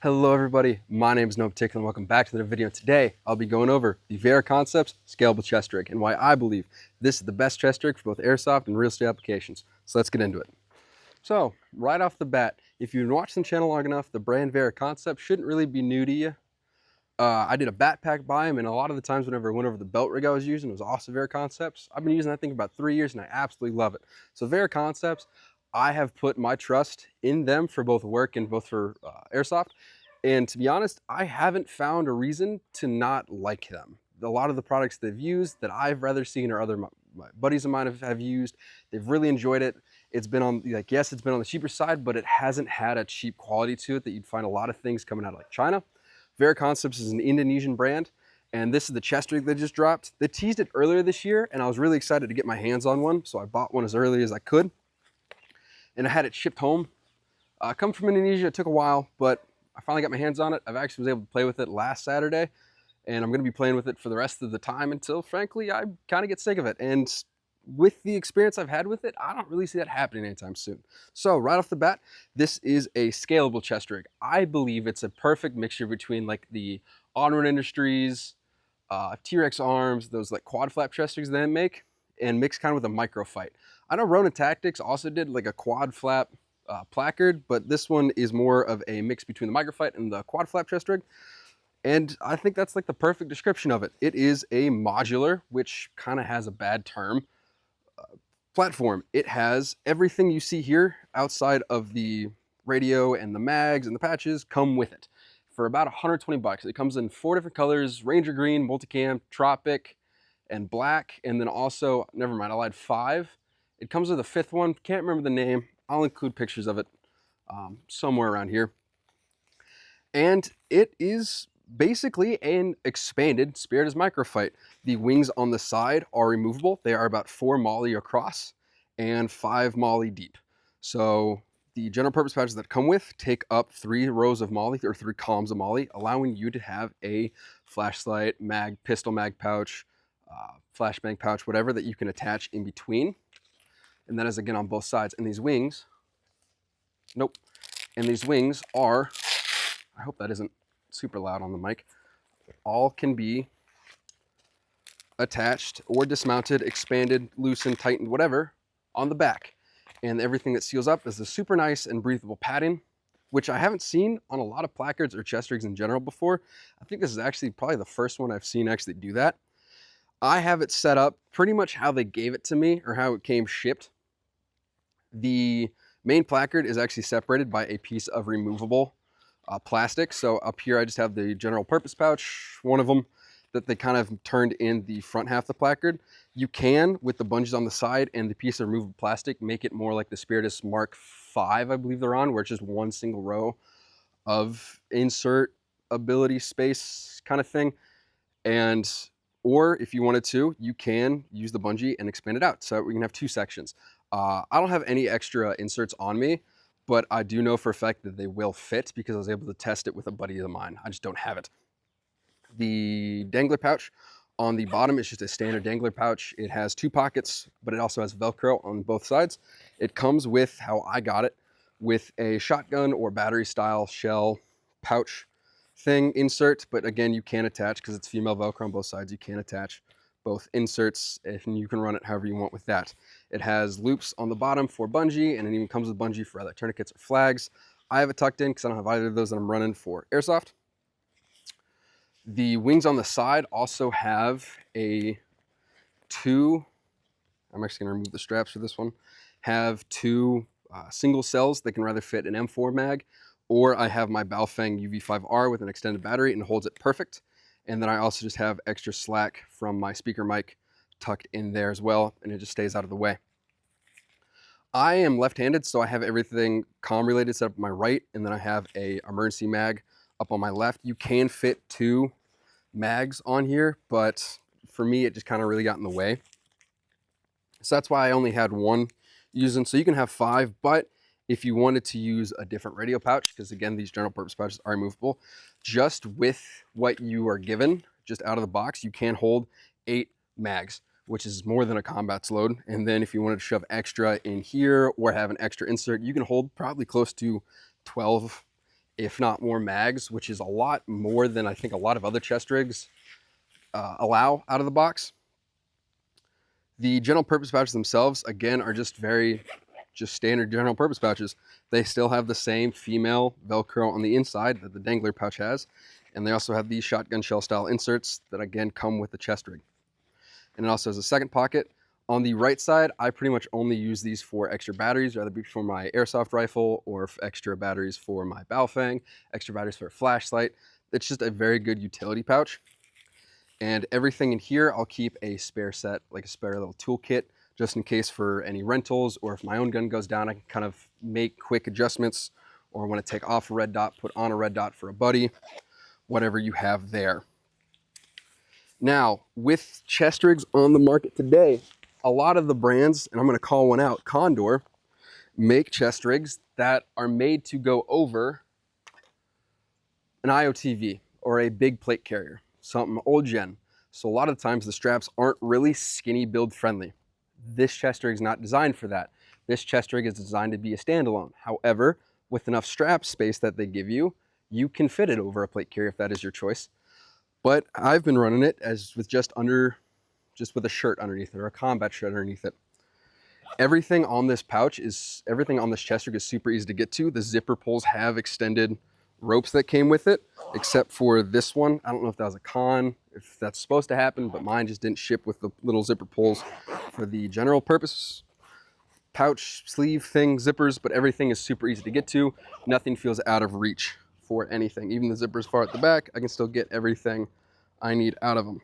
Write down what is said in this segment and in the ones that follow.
Hello everybody, my name is No Particular and welcome back to the video. Today I'll be going over the Vajra Concepts Scalable chest rig and why I believe this is the best chest rig for both airsoft and real estate applications. So let's get into it. So right off the bat, if you've been watching the channel long enough, the brand Vajra Concepts shouldn't really be new to you. I did a backpack by them, and a lot of the times whenever I went over the belt rig I was using, it was also Vajra Concepts. I've been using that thing about 3 years and I absolutely love it. So Vajra Concepts, I have put my trust in them for both work and both for airsoft. And to be honest, I haven't found a reason to not like them. A lot of the products they've used that I've rather seen or other my buddies of mine have used, they've really enjoyed it. It's been on, like, yes, it's been on the cheaper side, but it hasn't had a cheap quality to it that you'd find a lot of things coming out of like China. Vajra Concepts is an Indonesian brand, and this is the chest rig they just dropped. They teased it earlier this year, and I was really excited to get my hands on one, so I bought one as early as I could, and I had it shipped home. Come from Indonesia, it took a while, but I finally got my hands on it. I've actually was able to play with it last Saturday, and I'm going to be playing with it for the rest of the time until, frankly, I kind of get sick of it. And with the experience I've had with it, I don't really see that happening anytime soon. So right off the bat, this is a scalable chest rig. I believe it's a perfect mixture between like the Onward Industries, T-Rex arms, those like quad flap chest rigs they make, and mixed kind of with a micro fight. I know Ronin Tactics also did like a quad flap placard, but this one is more of a mix between the microfight and the quad flap chest rig. And I think that's like the perfect description of it. It is a modular, which kind of has a bad term, platform. It has everything you see here outside of the radio and the mags and the patches come with it for about 120 bucks. It comes in 4 different colors: Ranger Green, Multicam, Tropic, and Black. And then also, never mind, I'll add 5. It comes with a 5th one, can't remember the name. I'll include pictures of it somewhere around here. And it is basically an expanded Spirit as Microfight. The wings on the side are removable. They are about 4 MOLLE across and 5 MOLLE deep. So the general purpose pouches that come with take up 3 rows of MOLLE, or 3 columns of MOLLE, allowing you to have a flashlight, mag, pistol mag pouch, flashbang pouch, whatever that you can attach in between. And that is again on both sides. And these wings, nope. And these wings are, I hope that isn't super loud on the mic, all can be attached or dismounted, expanded, loosened, tightened, whatever, on the back. And everything that seals up is the super nice and breathable padding, which I haven't seen on a lot of placards or chest rigs in general before. I think this is actually probably the first one I've seen actually do that. I have it set up pretty much how they gave it to me, or how it came shipped. The main placard is actually separated by a piece of removable plastic. So up here I just have the general purpose pouch, one of them that they kind of turned in the front half of the placard. You can, with the bungees on the side and the piece of removable plastic, make it more like the Spiritus Mark V, I believe they're on, where it's just one single row of insert ability space kind of thing. And or if you wanted to, you can use the bungee and expand it out, so we can have 2 sections. I don't have any extra inserts on me, but I do know for a fact that they will fit because I was able to test it with a buddy of mine. I just don't have it. The dangler pouch on the bottom is just a standard dangler pouch. It has 2 pockets, but it also has Velcro on both sides. It comes with, how I got it, with a shotgun or battery style shell pouch thing insert, but again, you can attach, because it's female Velcro on both sides, you can attach both inserts, and you can run it however you want with that. It has loops on the bottom for bungee, and it even comes with bungee for other tourniquets or flags. I have it tucked in because I don't have either of those that I'm running for airsoft. The wings on the side also have a 2, I'm actually going to remove the straps for this one, have 2 single cells that can rather fit an M4 mag, or I have my Baofeng UV5R with an extended battery and it holds it perfect. And then I also just have extra slack from my speaker mic tucked in there as well, and it just stays out of the way. I am left-handed, so I have everything comm related set up on my right, and then I have a emergency mag up on my left. You can fit 2 mags on here, but for me, it just kind of really got in the way. So that's why I only had 1 using. So you can have 5, but if you wanted to use a different radio pouch, because again, these general purpose pouches are removable, just with what you are given, just out of the box, you can hold 8 mags, which is more than a combat's load. And then if you wanted to shove extra in here or have an extra insert, you can hold probably close to 12 if not more mags, which is a lot more than I think a lot of other chest rigs allow out of the box. The general purpose pouches themselves, again, are just standard general purpose pouches. They still have the same female Velcro on the inside that the dangler pouch has. And they also have these shotgun shell style inserts that again come with the chest rig. And it also has a second pocket. On the right side, I pretty much only use these for extra batteries, whether it be for my airsoft rifle or extra batteries for my Baofeng, extra batteries for a flashlight. It's just a very good utility pouch. And everything in here, I'll keep a spare set, like a spare little toolkit, just in case for any rentals, or if my own gun goes down, I can kind of make quick adjustments, or want to take off a red dot, put on a red dot for a buddy, whatever you have there. Now, with chest rigs on the market today, a lot of the brands, and I'm going to call one out, Condor, make chest rigs that are made to go over an IOTV or a big plate carrier, something old gen. So a lot of times the straps aren't really skinny build friendly. This chest rig is not designed for that. This chest rig is designed to be a standalone. However, with enough strap space that they give you, you can fit it over a plate carrier if that is your choice. But I've been running it as with just with a shirt underneath it or a combat shirt underneath it. Everything on this chest rig is super easy to get to. The zipper pulls have extended ropes that came with it, except for this one. I don't know if that was a con, if that's supposed to happen, but mine just didn't ship with the little zipper pulls for the general purpose pouch sleeve thing zippers, but everything is super easy to get to. Nothing feels out of reach for anything. Even the zippers far at the back, I can still get everything I need out of them.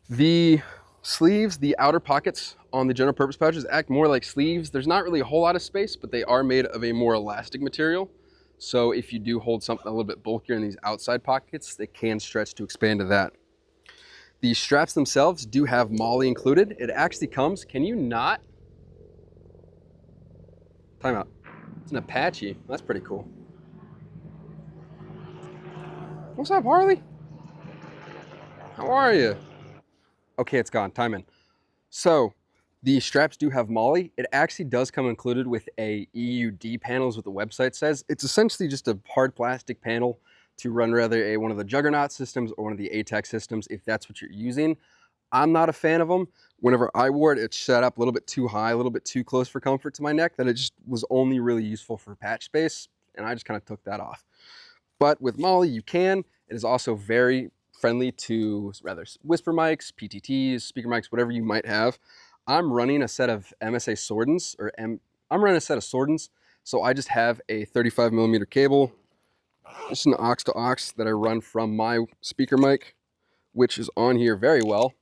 The sleeves, the outer pockets on the general purpose pouches act more like sleeves. There's not really a whole lot of space, but they are made of a more elastic material. So if you do hold something a little bit bulkier in these outside pockets, they can stretch to expand to that. The straps themselves do have MOLLE included. It actually comes, can you not? Time out. It's an Apache. That's pretty cool. What's up, Harley? How are you? Okay, it's gone. Time in. So the straps do have MOLLE. It actually does come included with a EUD panel, is what the website says. It's essentially just a hard plastic panel to run rather one of the Juggernaut systems or one of the ATAC systems if that's what you're using. I'm not a fan of them. Whenever I wore it, it's set up a little bit too high, a little bit too close for comfort to my neck, that it just was only really useful for patch space, and I just kind of took that off. But with MOLLE, you can. It is also very friendly to rather whisper mics, PTTs, speaker mics, whatever you might have. I'm running a set of MSA Sordens, I'm running a set of Sordens, so I just have a 35mm cable, just an aux to aux that I run from my speaker mic, which is on here very well,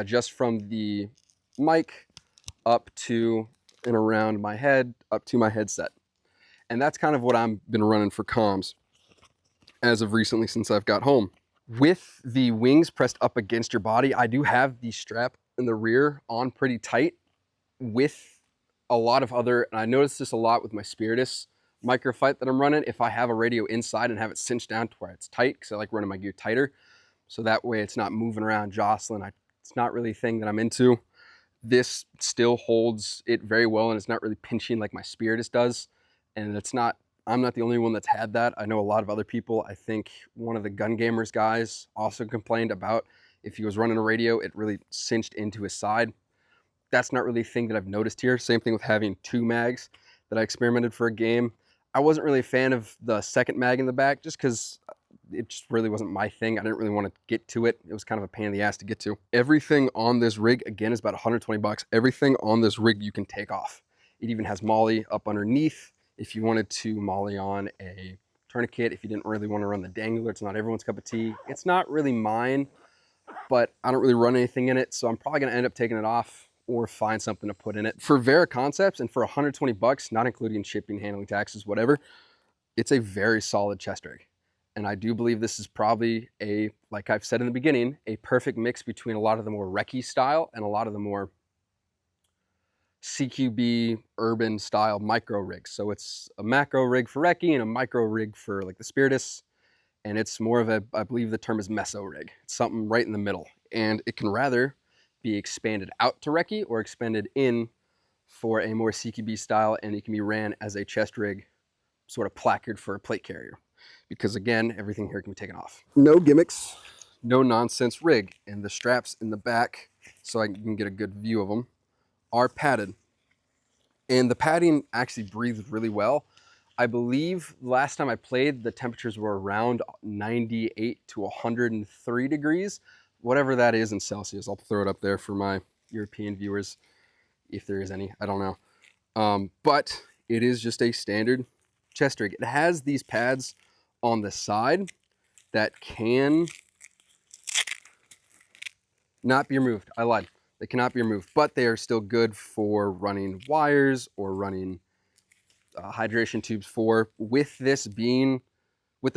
just from the mic up to and around my head, up to my headset. And that's kind of what I've been running for comms as of recently since I've got home. With the wings pressed up against your body, I do have the strap in the rear on pretty tight with a lot of other, and I noticed this a lot with my Spiritus microfight that I'm running. If I have a radio inside and have it cinched down to where it's tight, because I like running my gear tighter, so that way it's not moving around, jostling. It's not really a thing that I'm into. This still holds it very well, and it's not really pinching like my Spiritus does. And I'm not the only one that's had that. I know a lot of other people. I think one of the Gun Gamers guys also complained about if he was running a radio, it really cinched into his side. That's not really a thing that I've noticed here. Same thing with having 2 mags that I experimented for a game. I wasn't really a fan of the second mag in the back just because it just really wasn't my thing. I didn't really want to get to it. It was kind of a pain in the ass to get to. Everything on this rig, again, is about 120 bucks. Everything on this rig you can take off. It even has MOLLE up underneath if you wanted to MOLLE on a tourniquet, if you didn't really want to run the dangler. It's not everyone's cup of tea. It's not really mine, but I don't really run anything in it, so I'm probably going to end up taking it off or find something to put in it. For Vajra Concepts and for 120 bucks, not including shipping, handling, taxes, whatever, it's a very solid chest rig. And I do believe this is probably like I've said in the beginning, a perfect mix between a lot of the more Recce style and a lot of the more CQB urban style micro rigs. So it's a macro rig for Recce and a micro rig for like the Spiritus. And it's more of a, I believe the term is meso rig. It's something right in the middle. And it can rather be expanded out to Recce or expanded in for a more CQB style, and it can be ran as a chest rig, sort of placard for a plate carrier. because again, everything here can be taken off. No gimmicks, no nonsense rig, and the straps in the back, so I can get a good view of them, are padded. And the padding actually breathes really well. I believe last time I played, the temperatures were around 98 to 103 degrees, whatever that is in Celsius. I'll throw it up there for my European viewers, if there is any, I don't know. But it is just a standard chest rig. It has these pads on the side that can not be removed. I lied. They cannot be removed, but they are still good for running wires or running hydration tubes for. With the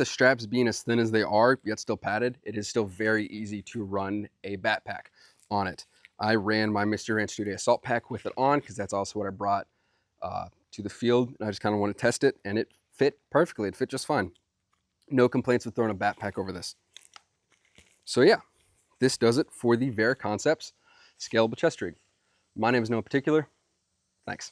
straps being as thin as they are, yet still padded, it is still very easy to run a backpack on it. I ran my Mr. Ranch 2-day assault pack with it on because that's also what I brought to the field. And I just kind of want to test it, and it fit perfectly. It fit just fine. No complaints with throwing a backpack over this. So yeah, this does it for the Vajra Concepts Scalable Chest Rig. My name is Noah Particular. Thanks.